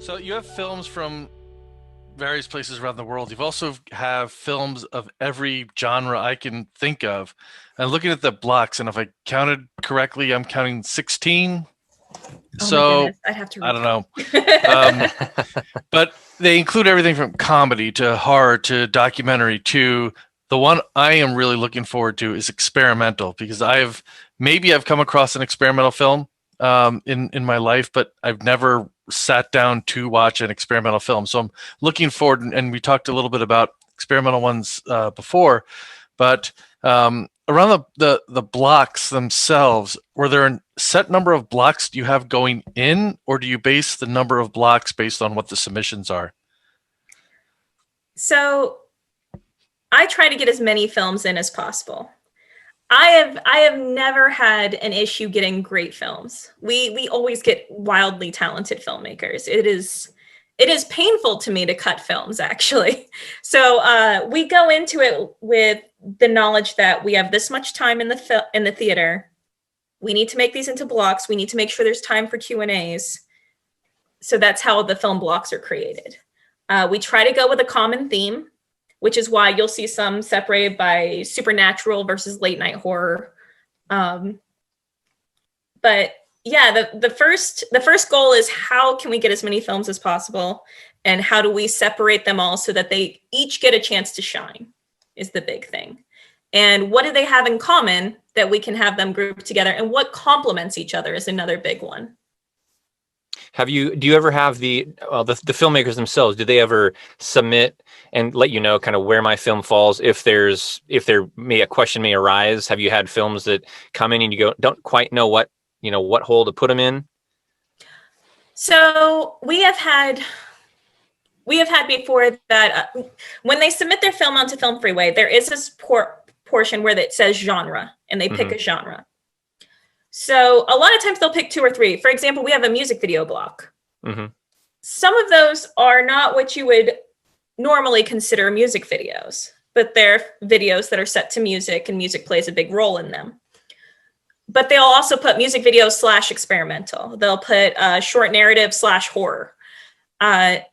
So you have films from various places around the world. You've also have films of every genre I can think of. And looking at the blocks, and if I counted correctly, I'm counting 16. Oh my So goodness, I'd have to I don't recount. know. But they include everything from comedy to horror to documentary to the one I am really looking forward to is experimental because I've come across an experimental film in my life, but I've never sat down to watch an experimental film. So I'm looking forward, and we talked a little bit about experimental ones before, but around the blocks themselves, were there a set number of blocks you have going in, or do you base the number of blocks based on what the submissions are? So I try to get as many films in as possible. I have never had an issue getting great films. We always get wildly talented filmmakers. It is painful to me to cut films actually. So we go into it with the knowledge that we have this much time in the theater. We need to make these into blocks. We need to make sure there's time for Q&As. So that's how the film blocks are created. We try to go with a common theme, which is why you'll see some separated by supernatural versus late night horror. But yeah, the first goal is how can we get as many films as possible, and how do we separate them all so that they each get a chance to shine is the big thing. And what do they have in common that we can have them group together, and what complements each other is another big one. Do you ever have the filmmakers themselves, do they ever submit and let you know kind of where my film falls if there may a question may arise? Have you had films that come in and you don't quite know what hole to put them in? So we have had before that when they submit their film onto Film Freeway, there is this portion where it says genre, and they pick a genre. So a lot of times they'll pick 2 or 3. For example, we have a music video block. Mm-hmm. Some of those are not what you would normally consider music videos, but they're videos that are set to music, and music plays a big role in them. But they'll also put music videos / experimental. They'll put short narrative / horror. And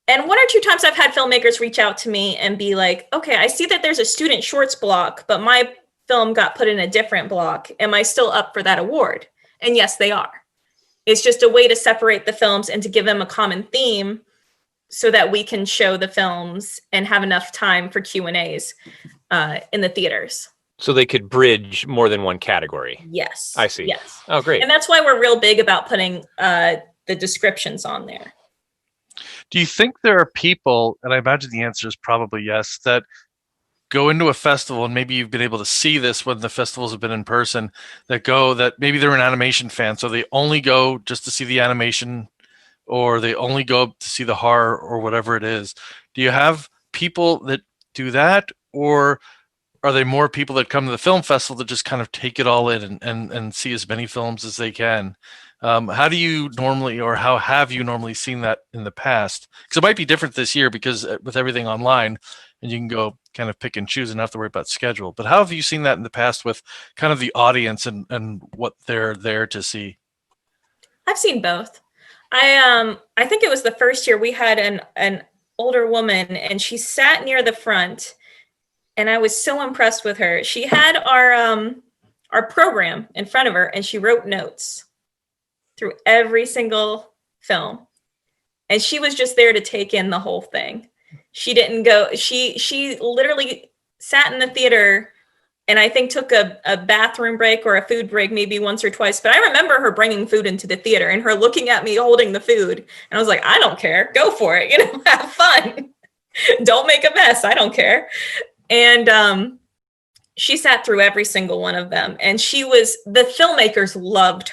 1 or 2 times I've had filmmakers reach out to me and be like, okay, I see that there's a student shorts block, but my film got put in a different block. Am I still up for that award? And yes, they are. It's just a way to separate the films and to give them a common theme so that we can show the films and have enough time for Q&As in the theaters. So they could bridge more than one category. Yes. I see. Yes. Oh, great. And that's why we're real big about putting the descriptions on there. Do you think there are people, and I imagine the answer is probably yes, that go into a festival, and maybe you've been able to see this when the festivals have been in person, that maybe they're an animation fan, so they only go just to see the animation, or they only go to see the horror or whatever it is. Do you have people that do that, or are they more people that come to the film festival that just kind of take it all in and see as many films as they can? How do you normally, or how have you normally seen that in the past? Because it might be different this year because with everything online, and you can go kind of pick and choose and not have to worry about schedule. But how have you seen that in the past with kind of the audience and what they're there to see? I've seen both. I think it was the first year we had an older woman, and she sat near the front, and I was so impressed with her. She had our program in front of her, and she wrote notes through every single film. And she was just there to take in the whole thing. She didn't go, she literally sat in the theater and I think took a bathroom break or a food break maybe once or twice. But I remember her bringing food into the theater and her looking at me holding the food. And I was like, I don't care. Go for it. Have fun. Don't make a mess. I don't care. And she sat through every single one of them. And the filmmakers loved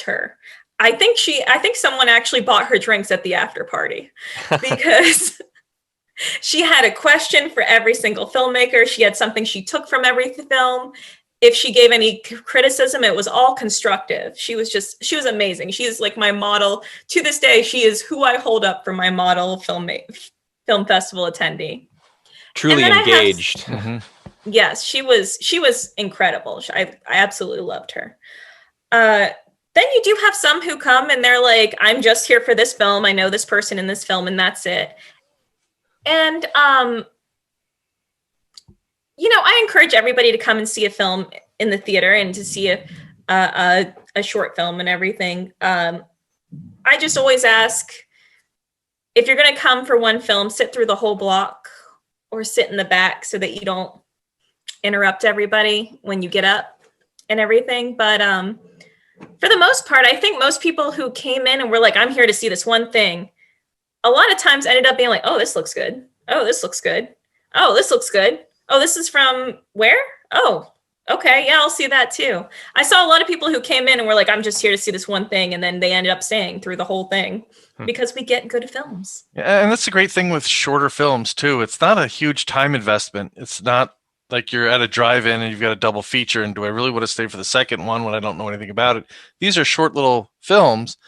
her. I think someone actually bought her drinks at the after party because she had a question for every single filmmaker. She had something she took from every film. If she gave any criticism, it was all constructive. She was amazing. She is like my model. To this day, she is who I hold up for my model film festival attendee. Truly engaged. Yes, she was incredible. I absolutely loved her. then you do have some who come and they're like, I'm just here for this film. I know this person in this film and that's it. And, I encourage everybody to come and see a film in the theater and to see a short film and everything. I just always ask, if you're going to come for one film, sit through the whole block or sit in the back so that you don't interrupt everybody when you get up and everything. But for the most part, I think most people who came in and were like, I'm here to see this one thing, a lot of times ended up being like, oh, this looks good. Oh, this looks good. Oh, this looks good. Oh, this is from where? Oh, okay. Yeah, I'll see that too. I saw a lot of people who came in and were like, I'm just here to see this one thing. And then they ended up staying through the whole thing because we get good films. Yeah, and that's the great thing with shorter films too. It's not a huge time investment. It's not like you're at a drive-in and you've got a double feature and do I really want to stay for the second one when I don't know anything about it? These are short little films,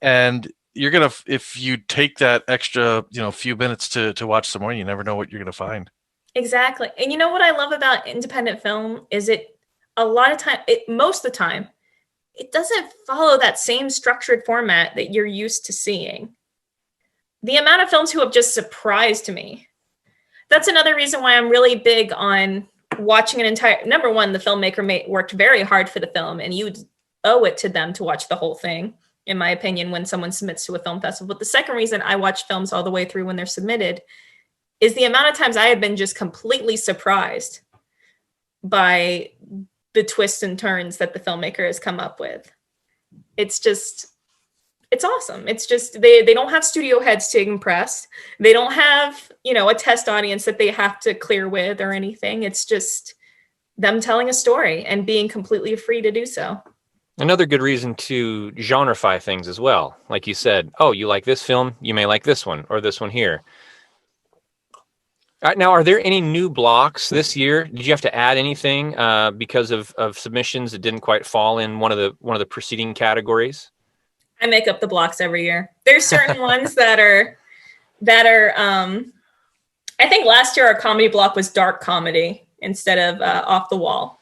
and you're going to, if you take that extra, few minutes to watch some more, you never know what you're going to find. Exactly. And you know what I love about independent film is most of the time, it doesn't follow that same structured format that you're used to seeing. The amount of films who have just surprised me. That's another reason why I'm really big on watching an entire, number one, the filmmaker worked very hard for the film and you owe it to them to watch the whole thing, in my opinion, when someone submits to a film festival. But the second reason I watch films all the way through when they're submitted is the amount of times I have been just completely surprised by the twists and turns that the filmmaker has come up with. It's awesome. It's just, they don't have studio heads to impress. They don't have, a test audience that they have to clear with or anything. It's just them telling a story and being completely free to do so. Another good reason to genreify things as well. Like you said, oh, you like this film, you may like this one or this one here. Now, are there any new blocks this year? Did you have to add anything because of submissions that didn't quite fall in one of the preceding categories? I make up the blocks every year. There's certain ones that are I think last year our comedy block was dark comedy instead of off the wall.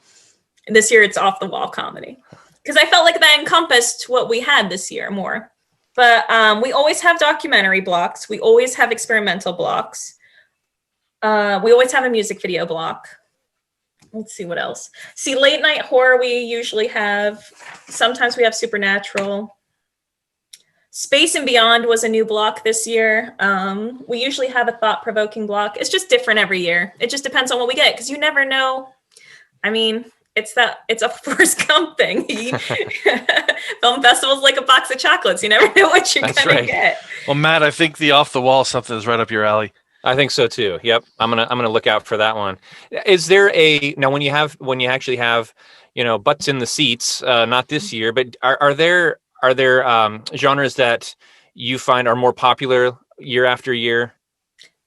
This year it's off the wall comedy because I felt like that encompassed what we had this year more. But we always have documentary blocks. We always have experimental blocks. We always have a music video block. Let's see what else. See, late night horror we usually have. Sometimes we have supernatural. Space and Beyond was a new block this year. We usually have a thought-provoking block. It's just different every year. It just depends on what we get because you never know. I mean, it's a Forrest Gump thing. Film festival's like a box of chocolates. You never know what you're gonna get. Well, Matt, I think the off the wall something is right up your alley. I think so too. Yep, I'm gonna look out for that one. Is there now when you actually have butts in the seats? Not this year, but are there genres that you find are more popular year after year?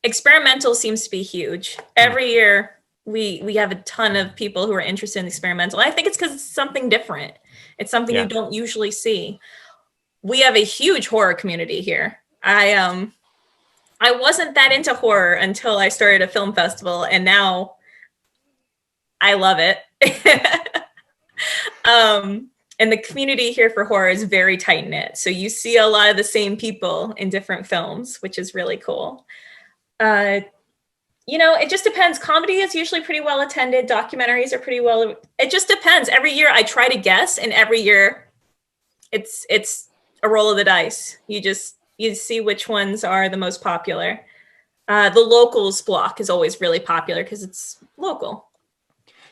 Experimental seems to be huge. Every year we have a ton of people who are interested in experimental. I think it's because it's something different. It's something you don't usually see. We have a huge horror community here. I wasn't that into horror until I started a film festival, and now I love it. And the community here for horror is very tight-knit. So you see a lot of the same people in different films, which is really cool. It just depends. Comedy is usually pretty well attended. Documentaries are pretty well. It just depends. Every year I try to guess, and every year it's a roll of the dice. You see which ones are the most popular. The locals block is always really popular because it's local.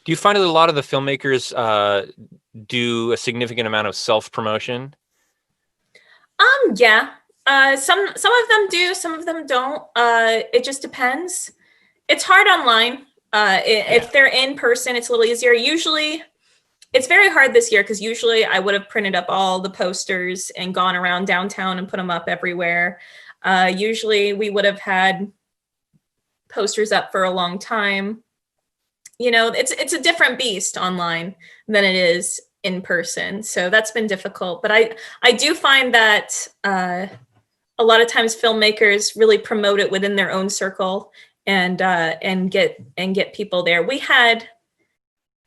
Do you find that a lot of the filmmakers do a significant amount of self-promotion? Yeah. Some of them do, some of them don't. It just depends. It's hard online. If they're in person, it's a little easier. Usually, it's very hard this year because usually I would have printed up all the posters and gone around downtown and put them up everywhere. Usually we would have had posters up for a long time. It's a different beast online than it is in person. So that's been difficult. But I do find that a lot of times filmmakers really promote it within their own circle and get people there. We had,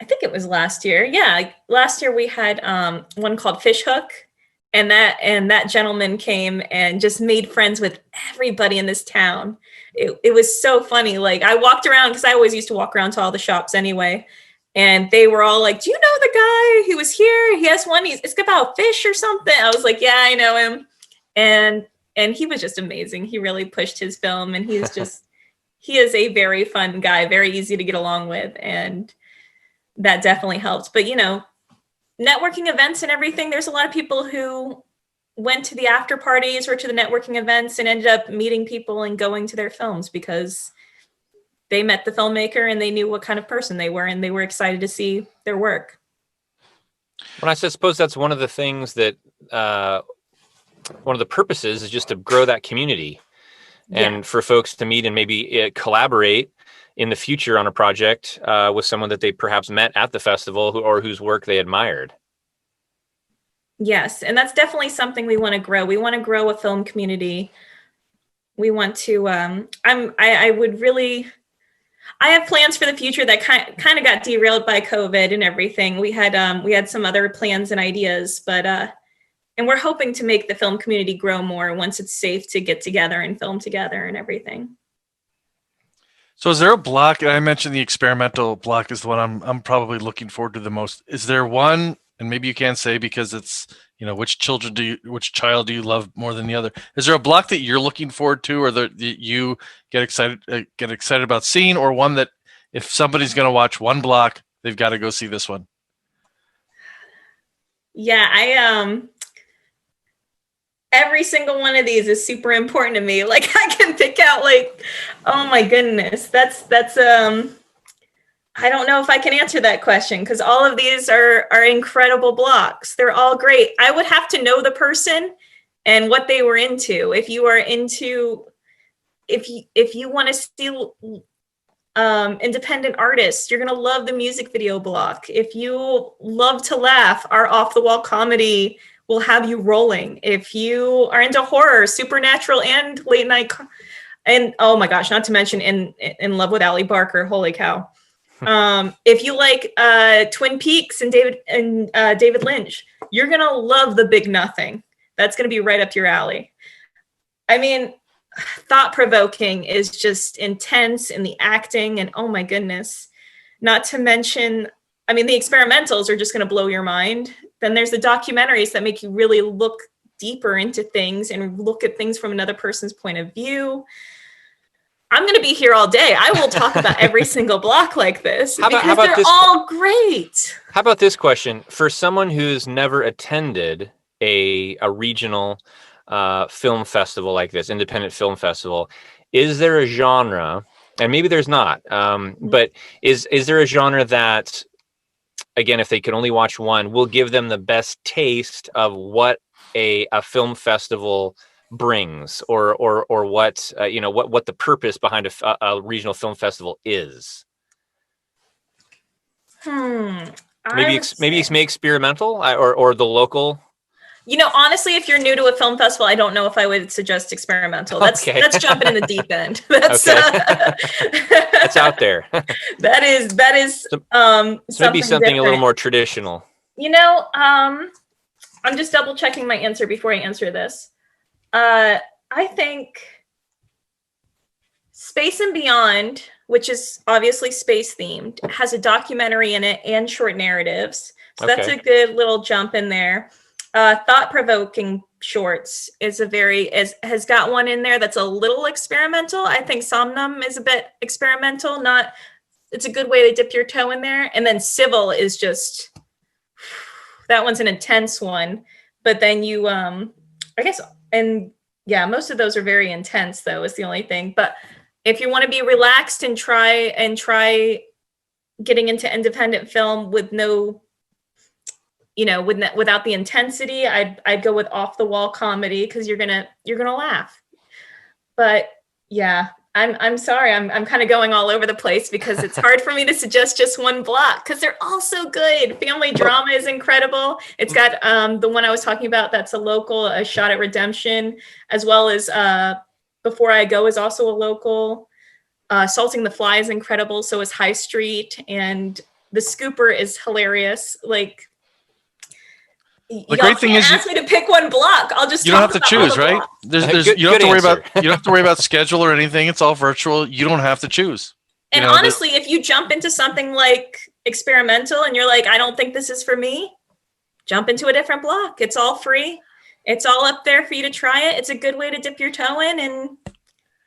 I think it was last year. Yeah, last year we had one called Fish Hook, And that gentleman came and just made friends with everybody in this town. It was so funny. Like, I walked around, because I always used to walk around to all the shops anyway. And they were all like, do you know the guy who was here? He has one, it's about fish or something. I was like, yeah, I know him. And he was just amazing. He really pushed his film, and he is a very fun guy, very easy to get along with. And that definitely helped. But, networking events and everything, there's a lot of people who went to the after parties or to the networking events and ended up meeting people and going to their films because they met the filmmaker and they knew what kind of person they were, and they were excited to see their work. Well, I suppose that's one of the things that one of the purposes is just to grow that community, and for folks to meet and maybe collaborate in the future on a project with someone that they perhaps met at the festival or whose work they admired. Yes, and that's definitely something we want to grow. We want to grow a film community. We want to. I have plans for the future that kind of got derailed by COVID and everything. We had some other plans and ideas, but and we're hoping to make the film community grow more once it's safe to get together and film together and everything. So is there a block? And I mentioned the experimental block is the one I'm probably looking forward to the most. Is there one, and maybe you can't say because it's, which child do you love more than the other? Is there a block that you're looking forward to, or that you get excited about seeing, or one that if somebody's going to watch one block, they've got to go see this one? Yeah, every single one of these is super important to me. Like, I can pick out, like, oh my goodness, that's I don't know if I can answer that question, because all of these are incredible blocks. They're all great. I would have to know the person and what they were into. If you are into, if you want to see independent artists, you're gonna love the music video block. If you love to laugh, our off the wall comedy will have you rolling. If you are into horror, supernatural, and late night, and oh my gosh, not to mention in love with Ali Barker, holy cow. If you like Twin Peaks and David Lynch, you're gonna love The Big Nothing. That's gonna be right up your alley. I mean, thought provoking is just intense in the acting, and oh my goodness. Not to mention, I mean, the experimentals are just gonna blow your mind. Then there's the documentaries that make you really look deeper into things and look at things from another person's point of view. I'm going to be here all day. I will talk about every single block like this because they're all great. How about this question? For someone who's never attended a regional film festival like this, independent film festival, is there a genre, and maybe there's not, but is there a genre that, again, if they could only watch one, will give them the best taste of what a film festival brings, or what what the purpose behind a regional film festival is? Maybe experimental, or the local. Honestly, if you're new to a film festival, I don't know if I would suggest experimental. That's jumping in the deep end. That's that's out there. that is so maybe something different. A little more traditional. I'm just double checking my answer before I answer this. I think Space and Beyond, which is obviously space themed, has a documentary in it and short narratives. So that's a good little jump in there. Thought provoking shorts is has got one in there that's a little experimental. I think Somnum is a bit experimental. It's a good way to dip your toe in there. And then Civil is just, that one's an intense one. But then you, I guess, and yeah, most of those are very intense, though, is the only thing. But if you want to be relaxed and try getting into independent film with no, without the intensity, I'd go with off the wall comedy, because you're gonna laugh. But yeah, I'm sorry, I'm kind of going all over the place because it's hard for me to suggest just one block because they're all so good. Family drama is incredible. It's got the one I was talking about that's a local, A Shot at Redemption, as well as Before I Go is also a local. Salting the Fly is incredible. So is High Street, and The Scooper is hilarious. Like, The great thing is ask me to pick one block. I'll just you don't have talk to about all choose, the right? blocks. You don't have to worry answer. about you don't have to worry about schedule or anything. It's all virtual. You don't have to choose. And honestly, if you jump into something like experimental and you're like, I don't think this is for me, jump into a different block. It's all free. It's all up there for you to try it. It's a good way to dip your toe in and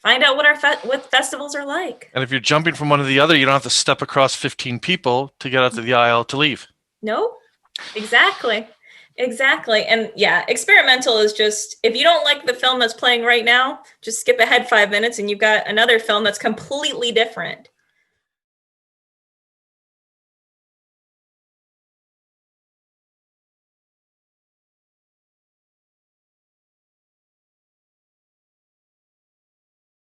find out what festivals are like. And if you're jumping from one to the other, you don't have to step across 15 people to get out to the aisle to leave. No, exactly. And yeah, experimental is just, if you don't like the film that's playing right now, just skip ahead 5 minutes and you've got another film that's completely different.